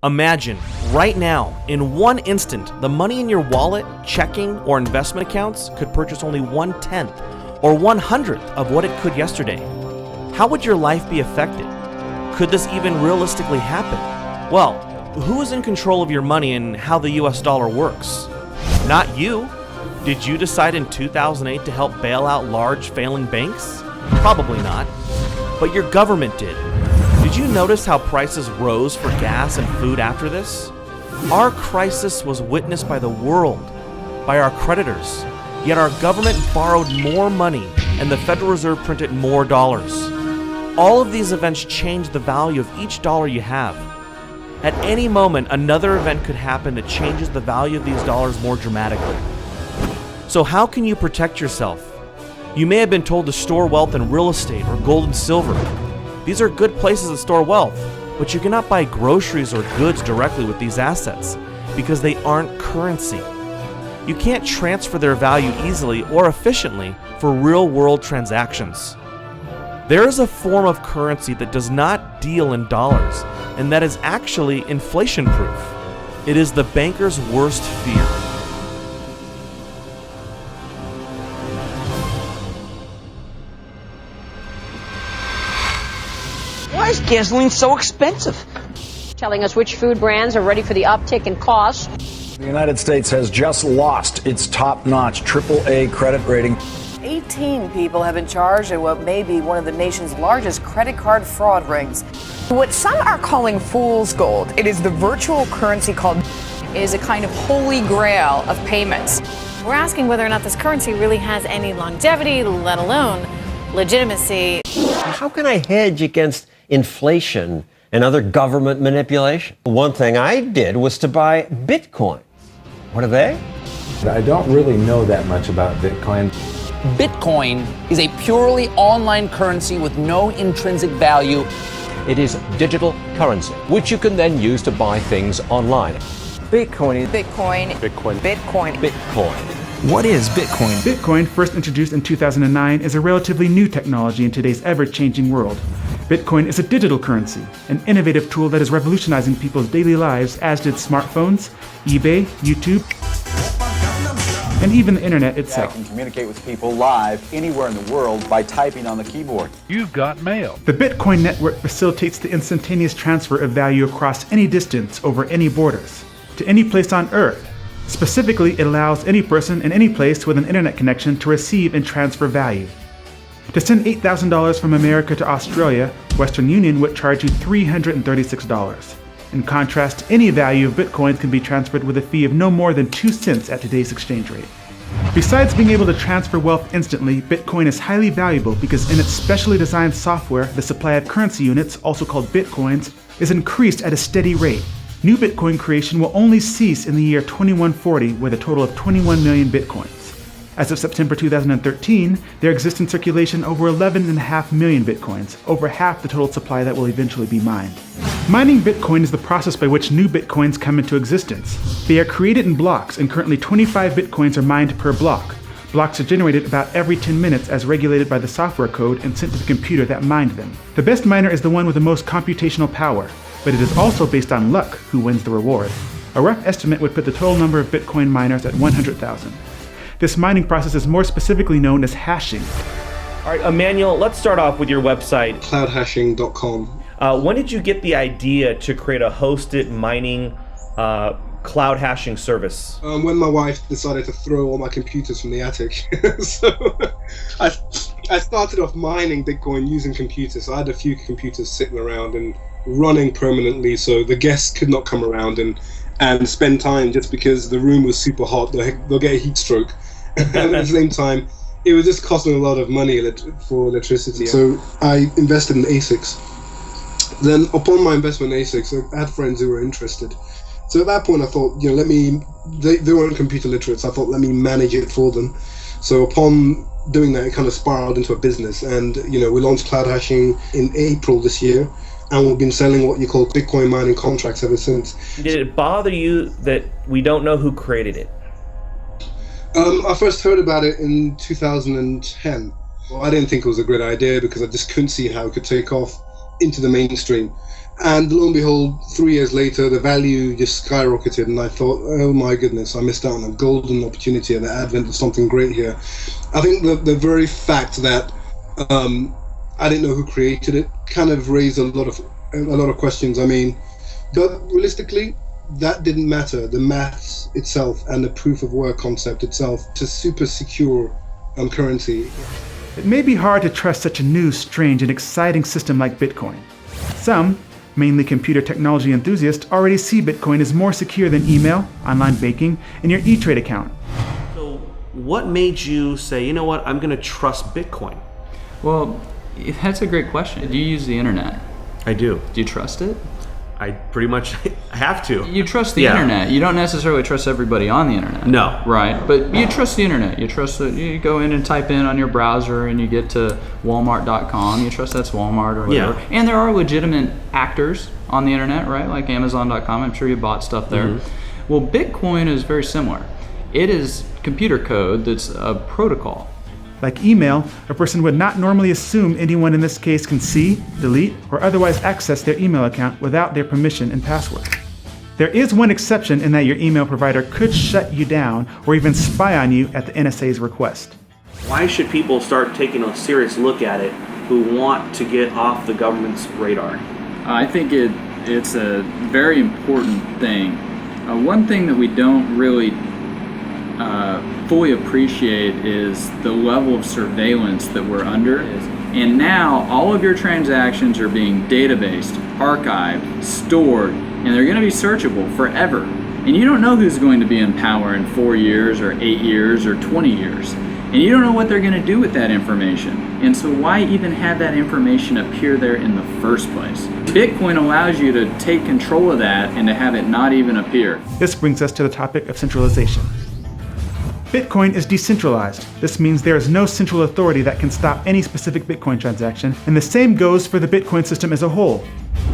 Imagine, right now, in one instant, the money in your wallet, checking, or investment accounts could purchase only 1/10 or 1/100th of what it could yesterday. How would your life be affected? Could this even realistically happen? Well, who is in control of your money and how the US dollar works? Not you. Did you decide in 2008 to help bail out large failing banks? Probably not. But your government did. Did you notice how prices rose for gas and food after this? Our crisis was witnessed by the world, by our creditors, yet our government borrowed more money and the Federal Reserve printed more dollars. All of these events changed the value of each dollar you have. At any moment, another event could happen that changes the value of these dollars more dramatically. So how can you protect yourself? You may have been told to store wealth in real estate or gold and silver. These are good places to store wealth, but you cannot buy groceries or goods directly with these assets because they aren't currency. You can't transfer their value easily or efficiently for real-world transactions. There is a form of currency that does not deal in dollars, and that is actually inflation-proof. It is the banker's worst fear. Why is gasoline so expensive? Telling us which food brands are ready for the uptick in costs. The United States has just lost its top-notch AAA credit rating. 18 people have been charged in what may be one of the nation's largest credit card fraud rings. What some are calling fool's gold, it is the virtual currency called is a kind of holy grail of payments. We're asking whether or not this currency really has any longevity, let alone legitimacy. How can I hedge against inflation and other government manipulation? One thing I did was to buy Bitcoin. What are they? I don't really know that much about Bitcoin. Bitcoin is a purely online currency with no intrinsic value. It is digital currency, which you can then use to buy things online. Bitcoin. Bitcoin. Bitcoin. Bitcoin. Bitcoin. What is Bitcoin? Bitcoin, first introduced in 2009, is a relatively new technology in today's ever-changing world. Bitcoin is a digital currency, an innovative tool that is revolutionizing people's daily lives, as did smartphones, eBay, YouTube, and even the internet itself. I can communicate with people live anywhere in the world by typing on the keyboard. You've got mail. The Bitcoin network facilitates the instantaneous transfer of value across any distance over any borders, to any place on Earth. Specifically, it allows any person in any place with an internet connection to receive and transfer value. To send $8,000 from America to Australia, Western Union would charge you $336. In contrast, any value of Bitcoins can be transferred with a fee of no more than 2 cents at today's exchange rate. Besides being able to transfer wealth instantly, Bitcoin is highly valuable because in its specially designed software, the supply of currency units, also called Bitcoins, is increased at a steady rate. New Bitcoin creation will only cease in the year 2140 with a total of 21 million Bitcoins. As of September 2013, there exist in circulation over 11.5 million Bitcoins, over half the total supply that will eventually be mined. Mining Bitcoin is the process by which new Bitcoins come into existence. They are created in blocks, and currently 25 Bitcoins are mined per block. Blocks are generated about every 10 minutes as regulated by the software code and sent to the computer that mined them. The best miner is the one with the most computational power, but it is also based on luck who wins the reward. A rough estimate would put the total number of Bitcoin miners at 100,000. This mining process is more specifically known as hashing. All right, Emmanuel, let's start off with your website. Cloudhashing.com. When did you get the idea to create a hosted mining cloud hashing service? When my wife decided to throw all my computers from the attic. So I started off mining Bitcoin using computers. So I had a few computers sitting around and running permanently so the guests could not come around and spend time just because the room was super hot. They'll get a heat stroke. And at the same time, it was just costing a lot of money for electricity. So I invested in ASICs. Then upon my investment in ASICs, I had friends who were interested. So at that point I thought, they weren't computer literate, so I thought, let me manage it for them. So upon doing that, it kind of spiraled into a business. And, we launched Cloud Hashing in April this year. And we've been selling what you call Bitcoin mining contracts ever since. Did it bother you that we don't know who created it? I first heard about it in 2010. Well, I didn't think it was a great idea because I just couldn't see how it could take off into the mainstream. And lo and behold, 3 years later, the value just skyrocketed, and I thought, oh my goodness, I missed out on a golden opportunity and the advent of something great here. I think the very fact that I didn't know who created it kind of raised a lot of questions. I mean, but realistically, that didn't matter. The maths itself and the proof of work concept itself, it's a super secure currency. It may be hard to trust such a new, strange, and exciting system like Bitcoin. Some, mainly computer technology enthusiasts, already see Bitcoin as more secure than email, online banking, and your E-Trade account. So what made you say, you know what, I'm going to trust Bitcoin? Well, that's a great question. Do you use the internet? I do. Do you trust it? I pretty much have to. You trust the internet. You don't necessarily trust everybody on the internet. No. Right? But you trust the internet. You trust that you go in and type in on your browser and you get to Walmart.com. You trust that's Walmart or whatever. Yeah. And there are legitimate actors on the internet, right? Like Amazon.com. I'm sure you bought stuff there. Mm-hmm. Well, Bitcoin is very similar. It is computer code that's a protocol. Like email, a person would not normally assume anyone in this case can see, delete, or otherwise access their email account without their permission and password. There is one exception in that your email provider could shut you down or even spy on you at the NSA's request. Why should people start taking a serious look at it who want to get off the government's radar? I think it's a very important thing. One thing that we don't really fully appreciate is the level of surveillance that we're under. And now all of your transactions are being databased, archived, stored, and they're going to be searchable forever. And you don't know who's going to be in power in 4 years or 8 years or 20 years. And you don't know what they're going to do with that information. And so why even have that information appear there in the first place? Bitcoin allows you to take control of that and to have it not even appear. This brings us to the topic of centralization. Bitcoin is decentralized. This means there is no central authority that can stop any specific Bitcoin transaction, and the same goes for the Bitcoin system as a whole.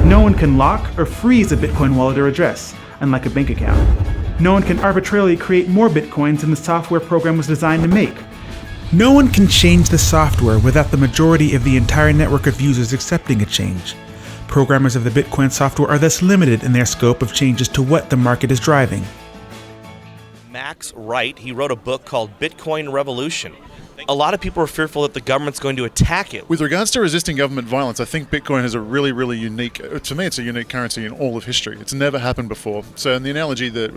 No one can lock or freeze a Bitcoin wallet or address, unlike a bank account. No one can arbitrarily create more Bitcoins than the software program was designed to make. No one can change the software without the majority of the entire network of users accepting a change. Programmers of the Bitcoin software are thus limited in their scope of changes to what the market is driving. Max Wright, he wrote a book called Bitcoin Revolution. A lot of people are fearful that the government's going to attack it. With regards to resisting government violence, I think Bitcoin is a really, really unique, to me it's a unique currency in all of history. It's never happened before. So and the analogy that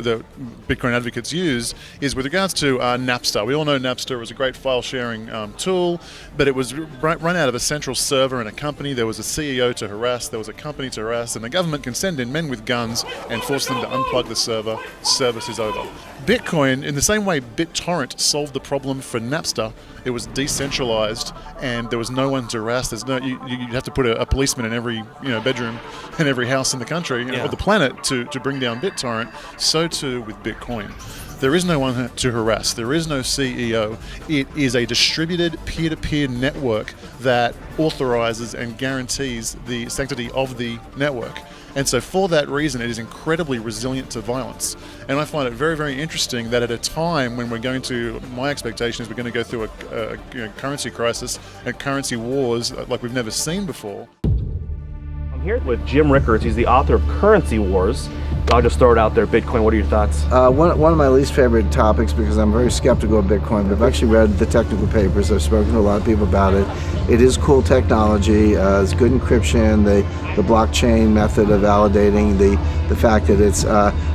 Bitcoin advocates use is with regards to Napster. We all know Napster was a great file sharing tool, but it was run out of a central server in a company. There was a CEO to harass, there was a company to harass, and the government can send in men with guns and force them to unplug the server. Service is over. Bitcoin, in the same way BitTorrent solved the problem for Napster, it was decentralized and there was no one to harass. There's no you have to put a policeman in every bedroom in every house in the country or the planet to bring down BitTorrent. So too with Bitcoin. There is no one to harass. There is no CEO. It is a distributed peer-to-peer network that authorizes and guarantees the sanctity of the network. And so for that reason, it is incredibly resilient to violence. And I find it very, very interesting that at a time when we're going to, my expectation is we're going to go through a currency crisis and currency wars like we've never seen before. I'm here with Jim Rickards. He's the author of Currency Wars. I'll just throw it out there. Bitcoin, what are your thoughts? One of my least favorite topics, because I'm very skeptical of Bitcoin, but I've actually read the technical papers. I've spoken to a lot of people about it. It is cool technology. It's good encryption, the blockchain method of validating, the fact that it's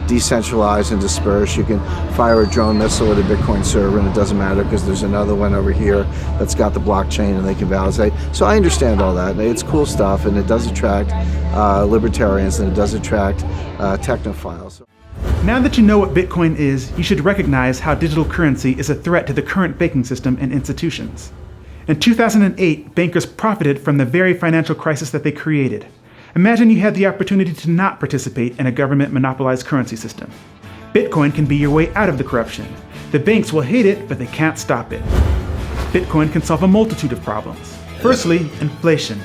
decentralized and dispersed. You can fire a drone missile at a Bitcoin server and it doesn't matter because there's another one over here that's got the blockchain and they can validate. So I understand all that. It's cool stuff and it does attract libertarians and it does attract technophiles. Now that you know what Bitcoin is, you should recognize how digital currency is a threat to the current banking system and institutions. In 2008, bankers profited from the very financial crisis that they created. Imagine you had the opportunity to not participate in a government-monopolized currency system. Bitcoin can be your way out of the corruption. The banks will hate it, but they can't stop it. Bitcoin can solve a multitude of problems. Firstly, inflation.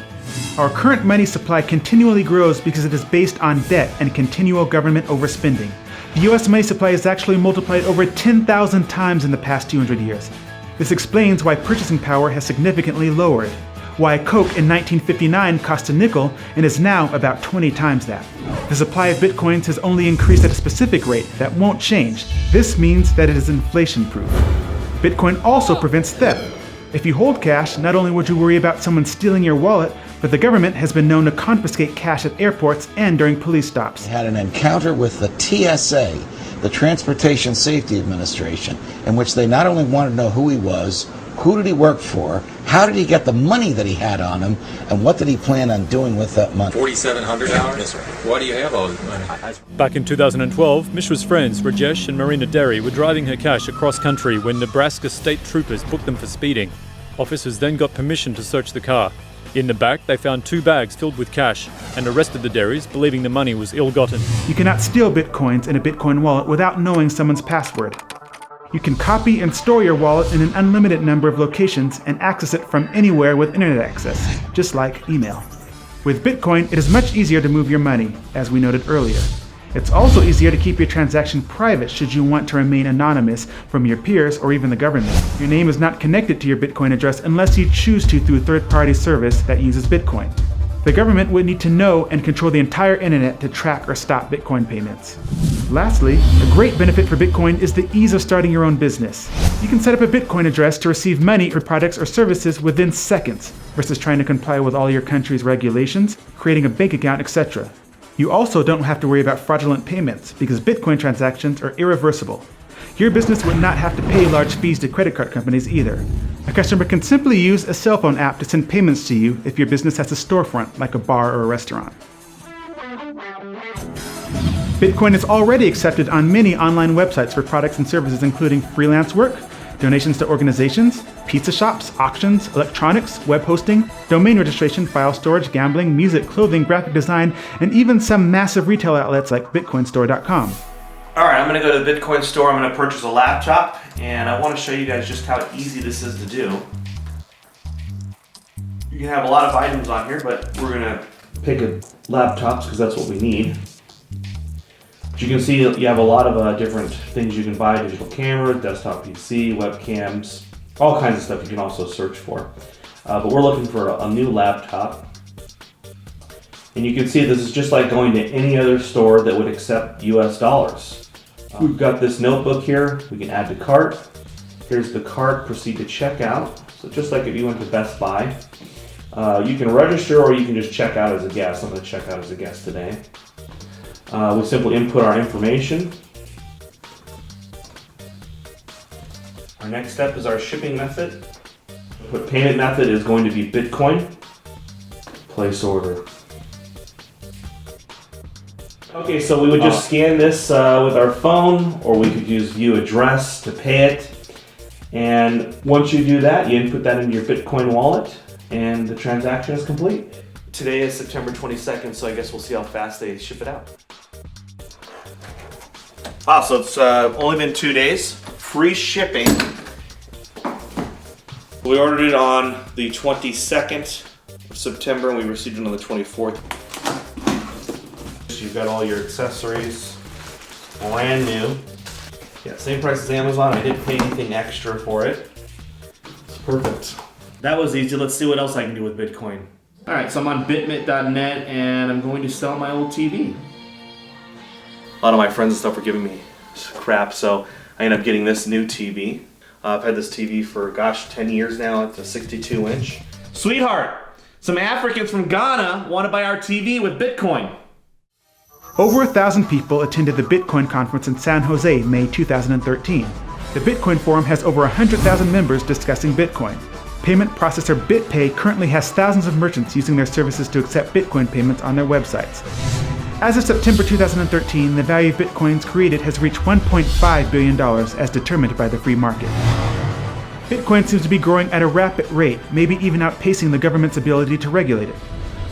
Our current money supply continually grows because it is based on debt and continual government overspending. The US money supply has actually multiplied over 10,000 times in the past 200 years. This explains why purchasing power has significantly lowered. why Coke in 1959 cost a nickel and is now about 20 times that. The supply of bitcoins has only increased at a specific rate that won't change. This means that it is inflation-proof. Bitcoin also prevents theft. If you hold cash, not only would you worry about someone stealing your wallet, but the government has been known to confiscate cash at airports and during police stops. Had an encounter with the TSA, the Transportation Safety Administration, in which they not only wanted to know who he was, who did he work for, how did he get the money that he had on him, and what did he plan on doing with that money? $4,700? Yes, sir. Why do you have all this money? Back in 2012, Mishra's friends, Rajesh and Marina Derry, were driving her cash across country when Nebraska state troopers booked them for speeding. Officers then got permission to search the car. In the back, they found 2 bags filled with cash and arrested the Derrys, believing the money was ill-gotten. You cannot steal bitcoins in a Bitcoin wallet without knowing someone's password. You can copy and store your wallet in an unlimited number of locations and access it from anywhere with internet access, just like email. With Bitcoin, it is much easier to move your money, as we noted earlier. It's also easier to keep your transaction private should you want to remain anonymous from your peers or even the government. Your name is not connected to your Bitcoin address unless you choose to through a third-party service that uses Bitcoin. The government would need to know and control the entire internet to track or stop Bitcoin payments. Lastly, a great benefit for Bitcoin is the ease of starting your own business. You can set up a Bitcoin address to receive money for products or services within seconds, versus trying to comply with all your country's regulations, creating a bank account, etc. You also don't have to worry about fraudulent payments, because Bitcoin transactions are irreversible. Your business would not have to pay large fees to credit card companies either. A customer can simply use a cell phone app to send payments to you if your business has a storefront, like a bar or a restaurant. Bitcoin is already accepted on many online websites for products and services including freelance work, donations to organizations, pizza shops, auctions, electronics, web hosting, domain registration, file storage, gambling, music, clothing, graphic design, and even some massive retail outlets like bitcoinstore.com. Alright, I'm going to go to the Bitcoin store, I'm going to purchase a laptop, and I want to show you guys just how easy this is to do. You can have a lot of items on here, but we're going to pick laptops because that's what we need. But you can see you have a lot of different things you can buy: digital camera, desktop PC, webcams, all kinds of stuff you can also search for. But we're looking for a new laptop. And you can see this is just like going to any other store that would accept US dollars. We've got this notebook here, we can add to cart. Here's the cart, proceed to checkout. So just like if you went to Best Buy, you can register or you can just check out as a guest. I'm going to check out as a guest today. We simply input our information. Our next step is our shipping method. The payment method is going to be Bitcoin. Place order. Okay, so we would just scan this with our phone, or we could use view address to pay it. And once you do that, you input that into your Bitcoin wallet, and the transaction is complete. Today is September 22nd, so I guess we'll see how fast they ship it out. Wow, so it's only been 2 days. Free shipping. We ordered it on the 22nd of September, and we received it on the 24th. You've got all your accessories, brand new. Yeah, same price as Amazon. I didn't pay anything extra for it. It's perfect. That was easy. Let's see what else I can do with Bitcoin. All right, so I'm on bitmit.net and I'm going to sell my old TV. A lot of my friends and stuff were giving me crap, so I ended up getting this new TV. I've had this TV for, 10 years now. It's a 62-inch. Sweetheart, some Africans from Ghana want to buy our TV with Bitcoin. Over 1,000 people attended the Bitcoin conference in San Jose, May 2013. The Bitcoin Forum has over 100,000 members discussing Bitcoin. Payment processor BitPay currently has thousands of merchants using their services to accept Bitcoin payments on their websites. As of September 2013, the value of Bitcoins created has reached $1.5 billion as determined by the free market. Bitcoin seems to be growing at a rapid rate, maybe even outpacing the government's ability to regulate it.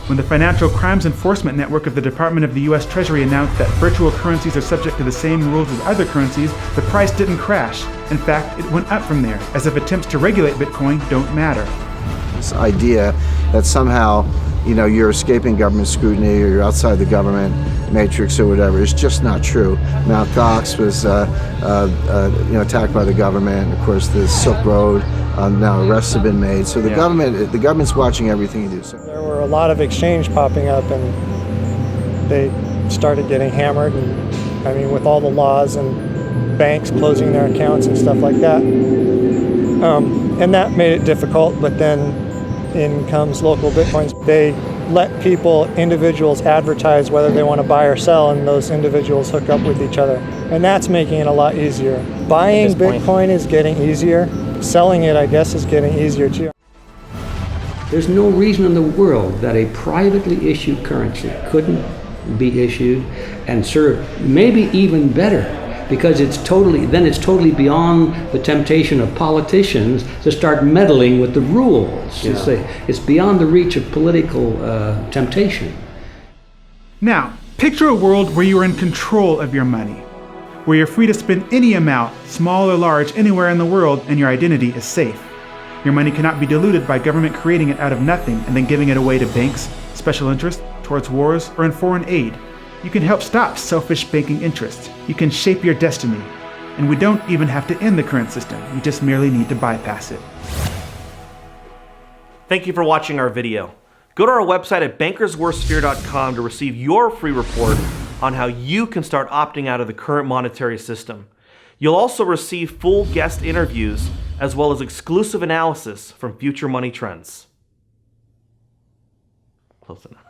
When the Financial Crimes Enforcement Network of the Department of the U.S. Treasury announced that virtual currencies are subject to the same rules as other currencies, the price didn't crash. In fact, it went up from there, as if attempts to regulate Bitcoin don't matter. This idea that somehow, you're escaping government scrutiny or you're outside the government matrix or whatever is just not true. Mt. Gox was attacked by the government. Of course, the Silk Road, now arrests have been made. So the government's watching everything you do. So there were a lot of exchange popping up, and they started getting hammered. And I mean, with all the laws and banks closing their accounts and stuff like that, and that made it difficult. But then in comes local Bitcoins. They let individuals advertise whether they want to buy or sell, and those individuals hook up with each other. And that's making it a lot easier. Buying Bitcoin is getting easier. Selling it, I guess, is getting easier too. There's no reason in the world that a privately issued currency couldn't be issued and serve maybe even better, because it's totally beyond the temptation of politicians to start meddling with the rules. Yeah. It's beyond the reach of political temptation. Now, picture a world where you are in control of your money, where you're free to spend any amount, small or large, anywhere in the world, and your identity is safe. Your money cannot be diluted by government creating it out of nothing and then giving it away to banks, special interests, towards wars, or in foreign aid. You can help stop selfish banking interests. You can shape your destiny. And we don't even have to end the current system. We just merely need to bypass it. Thank you for watching our video. Go to our website at bankersworstfear.com to receive your free report on how you can start opting out of the current monetary system. You'll also receive full guest interviews as well as exclusive analysis from future money trends. Close enough.